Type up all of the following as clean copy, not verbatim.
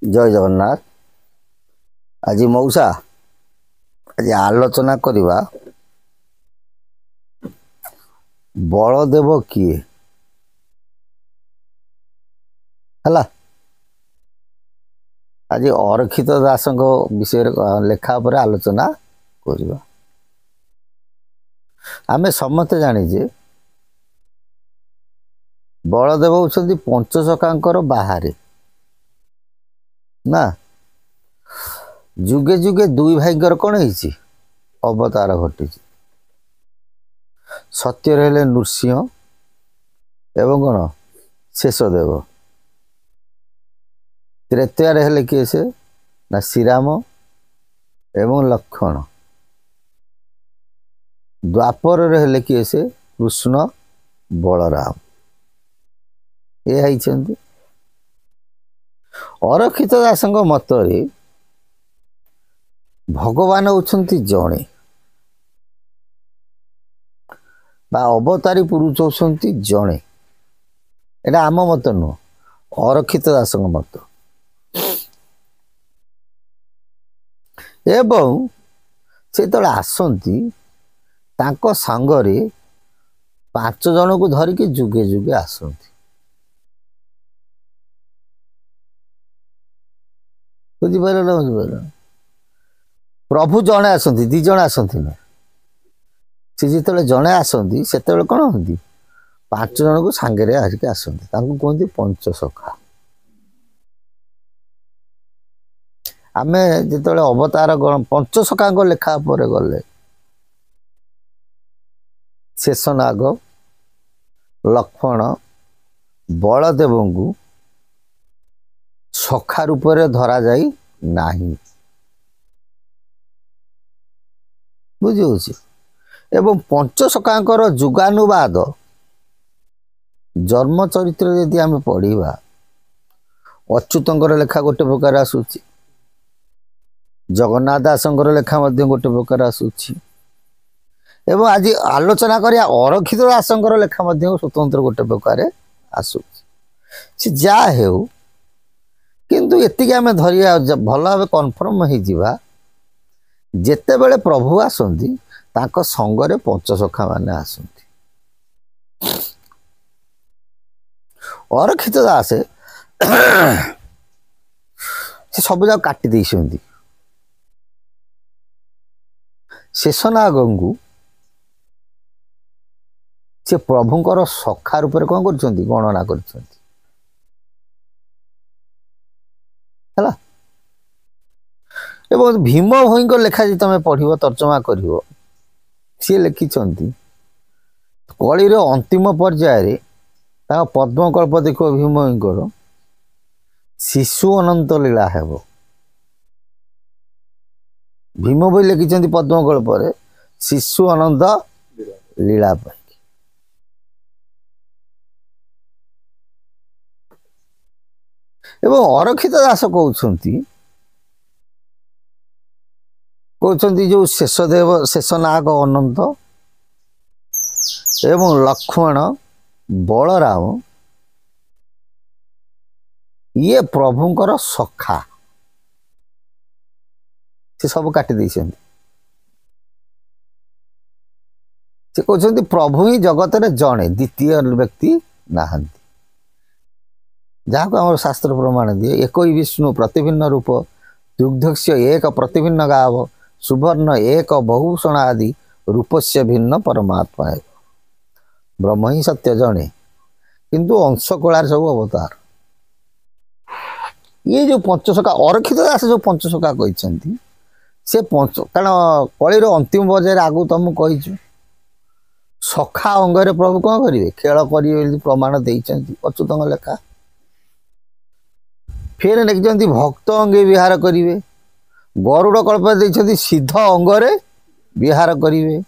जय जगन्नाथ। आज मौसा आज आलोचना करवा बलदेव किए हला। आज अरक्षित दास विषय लेखा पर आलोचना करवा। आमे समस्त जानीजे बलदेव होउछन्ति पंचसखांकर बाहरे ना जुगे जुगे दुई भाईंकर कौन है अवतार घटी। सत्य रहे नृसिंह एवं कौन शेषदेव। त्रेतया रहे किए से ना श्रीराम एवं लक्ष्मण। द्वापर रहे किए से कृष्ण बलराम। ये अरक्षित दास मतरे भगवान होउछन्ति जणे बा अवतारी पुरुष होउछन्ति जणे। एटा आम मत नुह, अरक्षित दास मत। एवं से तले आसंती तांको सांगरे 5 जन को धरिके जुगे जुगे आसंती। बुझिपार ना बुझिपार। प्रभु जड़े आसती 2 जन आसती ना। सी जो जड़े आसती से कौन होती 5 जन को सांगे हारिके आसती। कहते पंचसखा। आमे जो अवतार गण पंचसखा लेखा पर गले शेषनाग लक्ष्मण बलदेव को सखा रूप धरा जाई नाही। बुझी एवं पंचसखांकर जुगानुवाद जन्म चरित्र यदि आम पढ़ा अच्युतंकर लेखा गोटे प्रकार आसूची, जगन्नाथ दासंकर लेखा गोटे प्रकार आसूची एवं आज आलोचना करिया अरक्षित दासंकर लेखा स्वतंत्र गोटे प्रकार आसूची। से जा हेउ किंतु एतिक आम धरिया भल भाव कन्फर्म हो जेते बेले प्रभु आसंती ताको संगरे पंचसखा माने आसंती। अरक्षित दास से सब जाक काटी देइछन्ती। शेषनागंगु से प्रभुंकर सखा रूप कौन करछन्ती गणना करछन्ती हला। एवं भीम भोई लेखा जी तुम पढ़ो तर्जमा कर सी लिखिं कलिर अंतिम पर्यायर पद्मकल्प देख भीम भोईकर शिशु अनंत लीला हेब। भीम भोई लिखिं पद्मकल्प शिशु अनंत लीला पर। एवं अरक्षित दास कहते जो शेषदेव शेषनाग अनंत एवं लक्ष्मण बलराम ये प्रभुंकर सखा से सब काटी देइछन्ति। से कहते प्रभु ही जगत रे जणे द्वितीय व्यक्ति नाहंती। जहाँ को शास्त्र प्रमाण दिए एक ही विष्णु प्रतिभिन्न रूप दुग्धस्य एक प्रतिभिन्न गाव सुवर्ण एक बहुषण आदि रूपस्य भिन्न परमात्मा है। ब्रह्म ही सत्य जणे किंतु अंश कलार सब अवतार। ये जो पंचसखा अरक्षित दास जो पंचसखा कहते से पंच कारण कलिर अंतिम पर्यायर आगु तुम कही सखा अंगरे प्रभु कौन करेंगे खेल करेंगे प्रमाण देइछन्ति अच्युतंग लेखा। फिर लिखिं भक्त अंगे विहार करेंगे गरुड़ कल्प देखते सिद्ध अंगरे विहार करेंगे।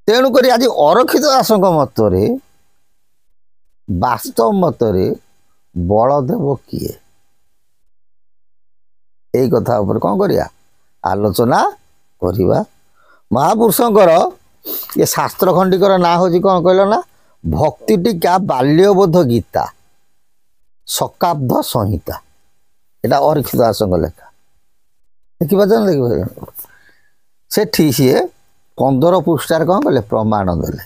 तेणुक आज अरक्षित दास मतरे वास्तव मतरे बलदेव किए यही कथा ऊपर कौन करिया आलोचना करिवा। महापुरुषंकर ये शास्त्र खंडिकर ना हो कौन कहल ना भक्ति टीका बाल्यबोध गीता ଶକାବ୍ଦ ସଂହିତା, ଏଇଟା ଅରକ୍ଷିତ ଦାସଙ୍କ ଲେଖା। ଦେଖିପାରୁଛନ୍ତି ଦେଖିପାରୁଛନ୍ତି। ସେଠି ସିଏ 15 ପୃଷ୍ଠାରେ କ'ଣ କଲେ? ପ୍ରମାଣ ଦେଲେ।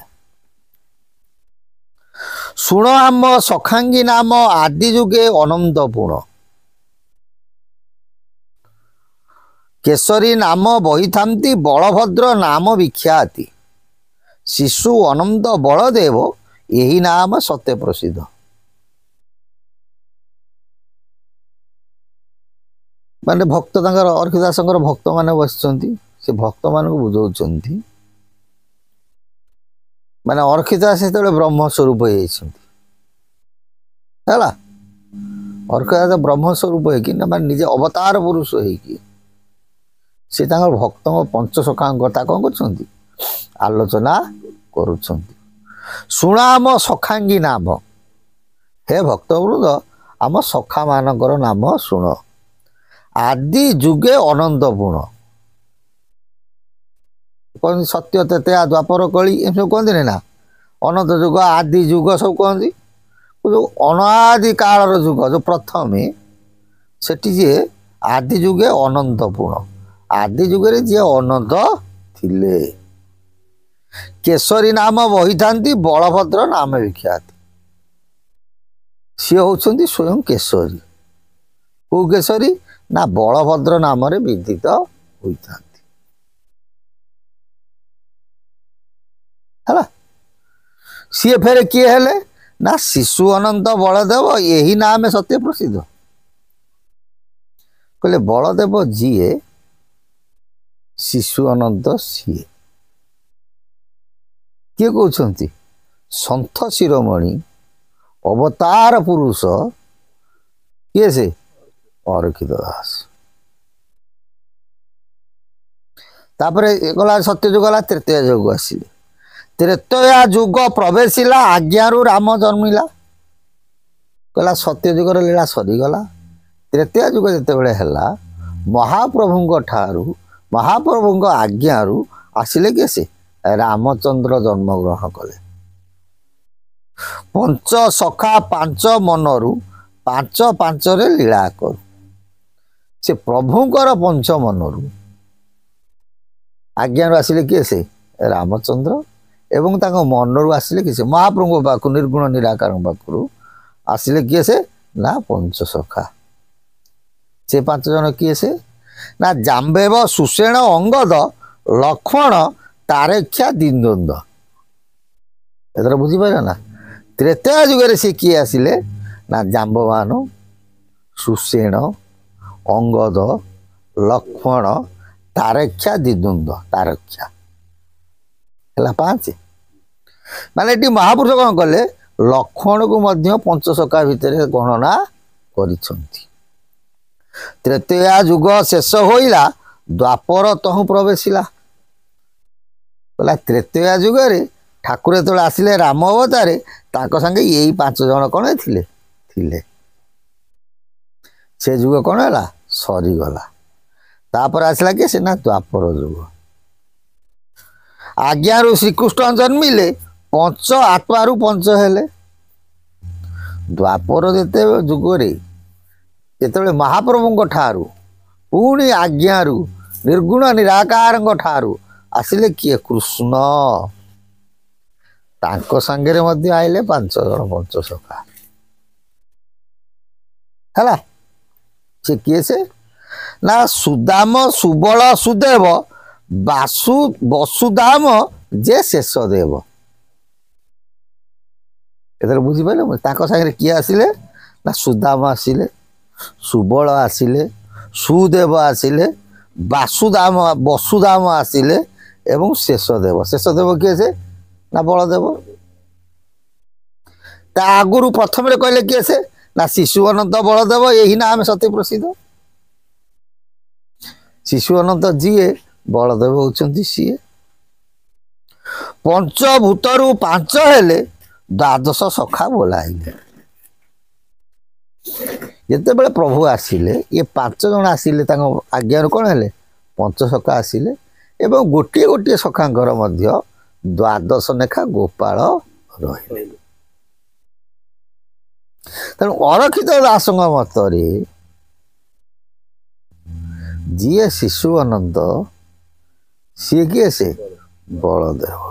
ଶୁଣ ଆମ ସଖାଙ୍ଗୀ ନାମ ଆଦି ଯୁଗେ ଅନନ୍ତ ପୁଣ, କେଶରୀ ନାମ ବହିଥାନ୍ତି ବଳଭଦ୍ର ନାମ ବିଖ୍ୟାତି, ଶିଶୁ ଅନନ୍ତ ବଳଦେବ ଏହି ନାମ ସତ୍ୟ ପ୍ରସିଦ୍ଧ। ମାନେ ଭକ୍ତ ତାଙ୍କର ଅରକ୍ଷିତ ଦାସଙ୍କର ଭକ୍ତମାନେ ବସିଛନ୍ତି, ସେ ଭକ୍ତମାନଙ୍କୁ ବୁଝାଉଛନ୍ତି। ମାନେ ଅରକ୍ଷିତ ଦାସ ସେତେବେଳେ ବ୍ରହ୍ମ ସ୍ୱରୂପ ହେଇଯାଇଛନ୍ତି ହେଲା। ଅରକ୍ଷିତ ଦାସ ବ୍ରହ୍ମ ସ୍ୱରୂପ ହେଇକି ନା ମାନେ ନିଜେ ଅବତାର ପୁରୁଷ ହେଇକି ସେ ତାଙ୍କର ଭକ୍ତଙ୍କ ପଞ୍ଚସଖାଙ୍କ କଥା କ'ଣ କରୁଛନ୍ତି? ଆଲୋଚନା କରୁଛନ୍ତି। ଶୁଣ ଆମ ସଖାଙ୍ଗୀ ନାମ, ହେ ଭକ୍ତବୃନ୍ଦ ଆମ ସଖାମାନଙ୍କର ନାମ ଶୁଣ। ଆଦି ଯୁଗେ ଅନନ୍ତ ପୁଣ, କହନ୍ତି ସତ୍ୟ ତେତେୟା ଦ୍ୱାପର କଳି ଏମିତି ସବୁ କହନ୍ତିନି ନା। ଅନନ୍ତ ଯୁଗ ଆଦି ଯୁଗ ସବୁ କହନ୍ତି। ଯେଉଁ ଅନାଦି କାଳର ଯୁଗ ଯେଉଁ ପ୍ରଥମେ, ସେଠି ଯିଏ ଆଦି ଯୁଗେ ଅନନ୍ତ ପୁଣ, ଆଦି ଯୁଗରେ ଯିଏ ଅନନ୍ତ ଥିଲେ। କେଶରୀ ନାମ ବହିଥାନ୍ତି ବଳଭଦ୍ର ନାମ ବିଖ୍ୟାତ, ସିଏ ହେଉଛନ୍ତି ସ୍ୱୟଂ କେଶରୀ। କେଉଁ କେଶରୀ? ନା ବଳଭଦ୍ର ନାମରେ ବିଦିତ ହୋଇଥାନ୍ତି ହେଲା। ସିଏ ଫେରେ କିଏ ହେଲେ? ନା ଶିଶୁ ଅନନ୍ତ ବଳଦେବ ଏହି ନାମ ସତ୍ୟ ପ୍ରସିଦ୍ଧ। କହିଲେ ବଳଦେବ ଯିଏ, ଶିଶୁ ଅନନ୍ତ ସିଏ। କିଏ କହୁଛନ୍ତି? ସନ୍ଥ ଶିରୋମଣି ଅବତାର ପୁରୁଷ କିଏ ସେ? ଅରକ୍ଷିତ ଦାସ। ତାପରେ ଗଲା ସତ୍ୟ ଯୁଗ, ଗଲା ତ୍ରେତୟା ଯୁଗ ଆସିଲେ। ତ୍ରେତୟା ଯୁଗ ପ୍ରବେଶିଲା ଆଜ୍ଞାରୁ ରାମ ଜନ୍ମିଲା। କହିଲା ସତ୍ୟ ଯୁଗର ଲୀଳା ସରିଗଲା। ତ୍ରେତୟା ଯୁଗ ଯେତେବେଳେ ହେଲା, ମହାପ୍ରଭୁଙ୍କ ଆଜ୍ଞାରୁ ଆସିଲେ କିଏ? ସେ ରାମଚନ୍ଦ୍ର ଜନ୍ମଗ୍ରହଣ କଲେ। ପଞ୍ଚ ସଖା ପାଞ୍ଚ ମନରୁ ପାଞ୍ଚ ପାଞ୍ଚରେ ଲୀଳା କରୁ। ସେ ପ୍ରଭୁଙ୍କର ପଞ୍ଚ ମନରୁ ଆଜ୍ଞାରୁ ଆସିଲେ କିଏ? ସେ ରାମଚନ୍ଦ୍ର। ଏବଂ ତାଙ୍କ ମନରୁ ଆସିଲେ କିଏ? ସେ ମହାପ୍ରଭୁଙ୍କ ପାଖରୁ, ନିର୍ଗୁଣ ନିରାକାରଙ୍କ ପାଖରୁ ଆସିଲେ କିଏ? ସେ ନା ପଞ୍ଚସଖା। ସେ 5 ଜଣ କିଏ? ସେ ନା ଜାମ୍ବେବ ସୁଷେଣ ଅଙ୍ଗଦ ଲକ୍ଷ୍ମଣ ତାରେକ୍ଷା ଦିନ୍ଦୋନ୍ଦ। ଏଥର ବୁଝିପାରିଲ ନା। ତ୍ରେତୟା ଯୁଗରେ ସେ କିଏ ଆସିଲେ? ନା ଜାମ୍ବବାନ, ସୁଷେଣ, ଅଙ୍ଗଦ, ଲକ୍ଷ୍ମଣ, ତାରେକ୍ଷା ଦିନ୍ଦୋନ୍ଦ। ତାରେକ୍ଷା ହେଲା 5। ମାନେ ଏଠି ମହାପୁରୁଷ କ'ଣ କଲେ? ଲକ୍ଷ୍ମଣକୁ ମଧ୍ୟ ପଞ୍ଚସଖା ଭିତରେ ଗଣନା କରିଛନ୍ତି। ତ୍ରେତୟା ଯୁଗ ଶେଷ ହୋଇଲା, ଦ୍ୱାପର ତହୁଁ ପ୍ରବେଶିଲା। କହିଲା ତ୍ରେତୟା ଯୁଗରେ ଠାକୁର ଯେତେବେଳେ ଆସିଲେ ରାମ ଅବତାରେ, ତାଙ୍କ ସାଙ୍ଗେ ଏଇ 5 ଜଣ କ'ଣ ଥିଲେ? ସେ ଯୁଗ କ'ଣ ହେଲା? ସରିଗଲା। ତାପରେ ଆସିଲା କିଏ? ସେ ନା ଦ୍ୱାପର ଯୁଗ। ଆଜ୍ଞାରୁ ଶ୍ରୀକୃଷ୍ଣ ଜନ୍ମିଲେ, ପଞ୍ଚ ଆତ୍ମାରୁ ପଞ୍ଚ ହେଲେ। ଦ୍ୱାପର ଯୁଗରେ ଯେତେବେଳେ ମହାପ୍ରଭୁଙ୍କ ଠାରୁ ପୁଣି ଆଜ୍ଞାରୁ ନିର୍ଗୁଣ ନିରାକାରଙ୍କ ଠାରୁ ଆସିଲେ କିଏ? କୃଷ୍ଣ। ତାଙ୍କ ସାଙ୍ଗରେ ମଧ୍ୟ ଆଇଲେ 5 ଜଣ ପଞ୍ଚସଖା ହେଲା। ସେ କିଏ? ସେ ନା ସୁଦାମ, ସୁବଳ, ସୁଦେବ, ବସୁଦାମ ଯେ ଶେଷ ଦେବ। ଏଥର ବୁଝିପାରିଲ? ତାଙ୍କ ସାଙ୍ଗରେ କିଏ ଆସିଲେ? ନା ସୁଦାମ ଆସିଲେ, ସୁବଳ ଆସିଲେ, ସୁଦେବ ଆସିଲେ, ବସୁଦାମ ଆସିଲେ ଏବଂ ଶେଷଦେବ। ଶେଷଦେବ କିଏ? ସେ ନା ବଳଦେବ। ତା ଆଗରୁ ପ୍ରଥମରେ କହିଲେ କିଏ? ସେ ନା ଶିଶୁ ଅନନ୍ତ ବଳଦେବ ଏହି ନାମ ସତ୍ୟ ପ୍ରସିଦ୍ଧ। ଶିଶୁ ଅନନ୍ତ ଯିଏ, ବଳଦେବ ହେଉଛନ୍ତି ସିଏ। ପଞ୍ଚଭୂତରୁ 5 ହେଲେ, ଦ୍ୱାଦଶ ସଖା ବୋଲାଇଲେ। ଯେତେବେଳେ ପ୍ରଭୁ ଆସିଲେ, ଇଏ 5 ଜଣ ଆସିଲେ, ତାଙ୍କ ଆଜ୍ଞାରୁ କ'ଣ ହେଲେ? ପଞ୍ଚସଖା ଆସିଲେ। ଏବଂ ଗୋଟିଏ ଗୋଟିଏ ସଖାଙ୍କର ମଧ୍ୟ 12 ଲେଖା ଗୋପାଳ ରହିଲେ। ତେଣୁ ଅରକ୍ଷିତ ଦାସଙ୍କ ମତରେ ଯିଏ ଶିଶୁ ଅନନ୍ତ ସିଏ କିଏ? ସେ ବଳଦେବ।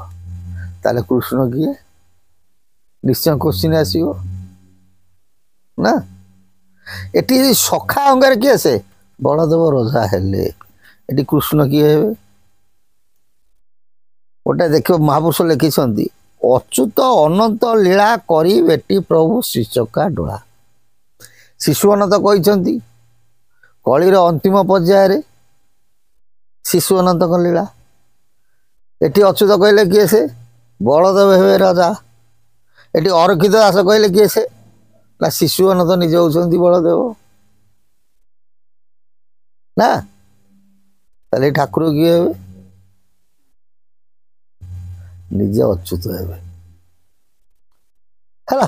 ତାହେଲେ କୃଷ୍ଣ କିଏ? ନିଶ୍ଚୟ କୋଶ୍ଚିନ୍ ଆସିବ ନା। ଏଠି ସଖା ଅଙ୍ଗରେ କିଏ? ସେ ବଳଦେବ ରଜା ହେଲେ। ଏଠି କୃଷ୍ଣ କିଏ ହେବେ? ଗୋଟେ ଦେଖିବ ମହାପୁରୁଷ ଲେଖିଛନ୍ତି, ଅଚ୍ୟୁତ ଅନନ୍ତ ଲୀଳା କରି ବେଟି ପ୍ରଭୁ ଶ୍ରୀଚକା ଡୋଳା। ଶିଶୁ ଅନନ୍ତ କହିଛନ୍ତି କଳିର ଅନ୍ତିମ ପର୍ଯ୍ୟାୟରେ ଶିଶୁ ଅନନ୍ତଙ୍କ ଲୀଳା। ଏଠି ଅଚ୍ୟୁତ କହିଲେ କିଏ? ସେ ବଳଦେବ ହେବେ ରାଜା। ଏଠି ଅରକ୍ଷିତ ଦାସ କହିଲେ କିଏ? ସେ ନା ଶିଶୁ ଅନନ୍ତ ନିଜେ ହେଉଛନ୍ତି ବଳଦେବ ନା। ତାହେଲେ ଠାକୁର କିଏ ହେବେ? ନିଜେ ଅଚ୍ୟୁତ ହେବେ ହେଲା।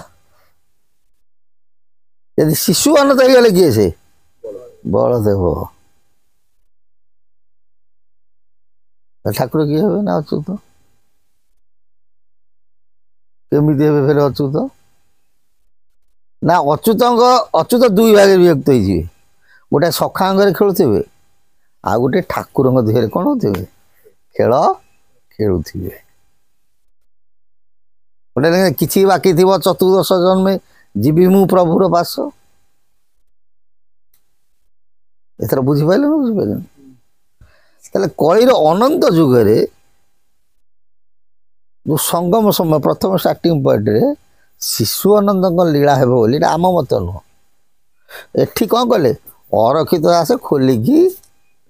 ଯଦି ଶିଶୁ ଅନନ୍ତ ହେଇଗଲେ କିଏ? ସେ ବଳଦେବ। ଠାକୁର କିଏ ହେବେ? ନା ଅଚ୍ୟୁତ। କେମିତି ହେବେ ଫେରେ ଅଚ୍ୟୁତ? ନା ଅଚ୍ୟୁତ ଦୁଇ ଭାଗରେ ବିଭକ୍ତ ହେଇଯିବେ। ଗୋଟେ ସଖା ଅଙ୍ଗରେ ଖେଳୁଥିବେ, ଆଉ ଗୋଟେ ଠାକୁରଙ୍କ ଦେହରେ କ'ଣ ହଉଥିବେ? ଖେଳ ଖେଳୁଥିବେ। ଗୋଟେ କିଛି ବାକି ଥିବ, ଚତୁର୍ଦଶ ଜନ୍ମେ ଯିବି ମୁଁ ପ୍ରଭୁର ବାସ। ଏଥର ବୁଝିପାରିଲେ ନା ବୁଝିପାରିଲେନି? ତାହେଲେ କଳିର ଅନନ୍ତ ଯୁଗରେ ଯେଉଁ ସଙ୍ଗମ ସମୟ ପ୍ରଥମ ଷ୍ଟାର୍ଟିଂ ପଏଣ୍ଟରେ ଶିଶୁ ଅନନ୍ତଙ୍କ ଲୀଳା ହେବ ବୋଲି ଏଇଟା ଆମ ମତ ନୁହଁ। ଏଠି କ'ଣ କଲେ? ଅରକ୍ଷିତ ଦାସ ଖୋଲିକି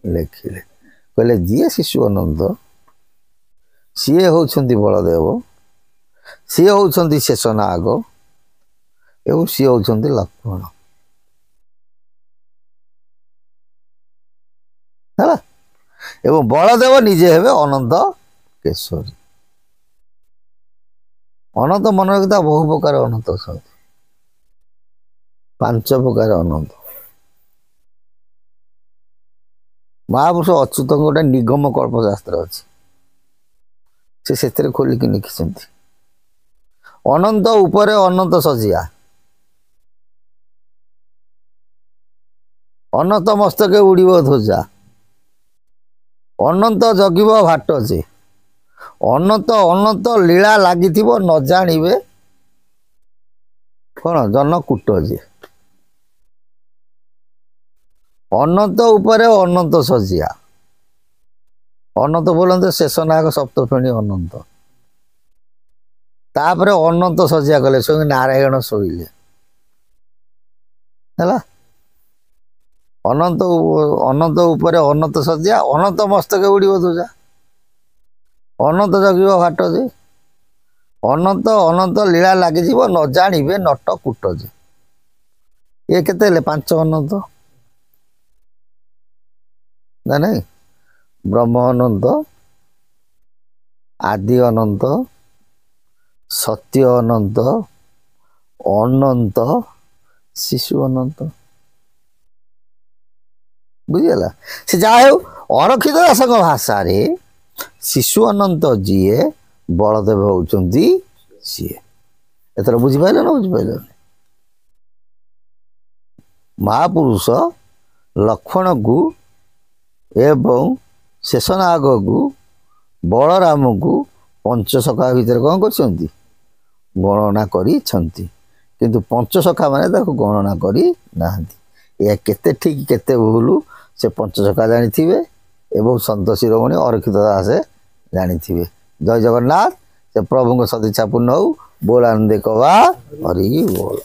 ଲେଖିଲେ, କହିଲେ ଯିଏ ଶିଶୁ ଅନନ୍ତ ସିଏ ହେଉଛନ୍ତି ବଳଦେବ, ସିଏ ହେଉଛନ୍ତି ଶେଷନାଗ ଏବଂ ସିଏ ହେଉଛନ୍ତି ଲକ୍ଷ୍ମଣ ହେଲା। ଏବଂ ବଳଦେବ ନିଜେ ହେବେ ଅନନ୍ତ କେଶରୀ। ଅନନ୍ତ ମନେ ରଖିଥିବା ବହୁ ପ୍ରକାର ଅନନ୍ତ ଅଛନ୍ତି, 5 ପ୍ରକାର ଅନନ୍ତ। ମହାପୁରୁଷ ଅଚ୍ୟୁତଙ୍କ ଗୋଟେ ନିଗମ କଳ୍ପଶାସ୍ତ୍ର ଅଛି, ସେ ସେଥିରେ ଖୋଲିକି ଲେଖିଛନ୍ତି ଅନନ୍ତ ଉପରେ ଅନନ୍ତ ସଜିଆ, ଅନନ୍ତ ମସ୍ତକେ ଉଡ଼ିବ ଧ୍ୱଜା, ଅନନ୍ତ ଜଗିବ ଭାଟ ଯେ, ଅନନ୍ତ ଅନନ୍ତ ଲୀଳା ଲାଗିଥିବ ନ ଜାଣିବେ କ'ଣ ଜନକୂଟ ଯେ, ଅନନ୍ତ ଉପରେ ଅନନ୍ତ ସଜିଆ। ଅନନ୍ତ ବୋଲନ୍ତି ଶେଷନାଗ ସପ୍ତଫେଣୀ ଅନନ୍ତ। ତାପରେ ଅନନ୍ତ ସଜିଆ କଲେ ସ୍ୱୟଂ ନାରାୟଣ ଶୋଇଲେ ହେଲା। ଅନନ୍ତ ଉପରେ ଅନନ୍ତ ସଜିଆ, ଅନନ୍ତ ମସ୍ତକେ ଉଡ଼ିବ ଧ୍ୱଜା, ଅନନ୍ତ ଜଗିବ ଭାଟ ଯେ, ଅନନ୍ତ ଅନନ୍ତ ଲୀଳା ଲାଗିଯିବ ନ ଜାଣିବେ ନଟ କୂଟ ଯେ। ଇଏ କେତେ ହେଲେ? 5 ଅନନ୍ତ ନା ନାଇଁ? ବ୍ରହ୍ମ ଅନନ୍ତ, ଆଦି ଅନନ୍ତ, ସତ୍ୟ ଅନନ୍ତ, ଅନନ୍ତ, ଶିଶୁ ଅନନ୍ତ। ବୁଝିଗଲା? ସେ ଯାହା ହେଉ ଅରକ୍ଷିତ ଦାସଙ୍କ ଭାଷାରେ ଶିଶୁ ଅନନ୍ତ ଯିଏ, ବଳଦେବ ହେଉଛନ୍ତି ସିଏ। ଏଥର ବୁଝିପାରିଲ ନା ବୁଝିପାରିଲନି? ମହାପୁରୁଷ ଲକ୍ଷ୍ମଣକୁ ଏବଂ ଶେଷନାଗକୁ ବଳରାମକୁ ପଞ୍ଚସଖା ଭିତରେ କ'ଣ କରିଛନ୍ତି? ଗଣନା କରିଛନ୍ତି, କିନ୍ତୁ ପଞ୍ଚସଖା ମାନେ ତାକୁ ଗଣନା କରି ନାହାନ୍ତି। ଏହା କେତେ ଠିକ୍ କେତେ ଭୁଲ ସେ ପଞ୍ଚସଖା ଜାଣିଥିବେ ଏବଂ ସନ୍ତ ଶିରୋମଣି ଅରକ୍ଷିତ ଦାସ ଜାଣିଥିବେ। ଜୟ ଜଗନ୍ନାଥ। ସେ ପ୍ରଭୁଙ୍କ ସଦିଚ୍ଛା ପୂର୍ଣ୍ଣ ହଉ। ବୋଲ ଆନନ୍ଦେ କବା ହରି ବୋଲ।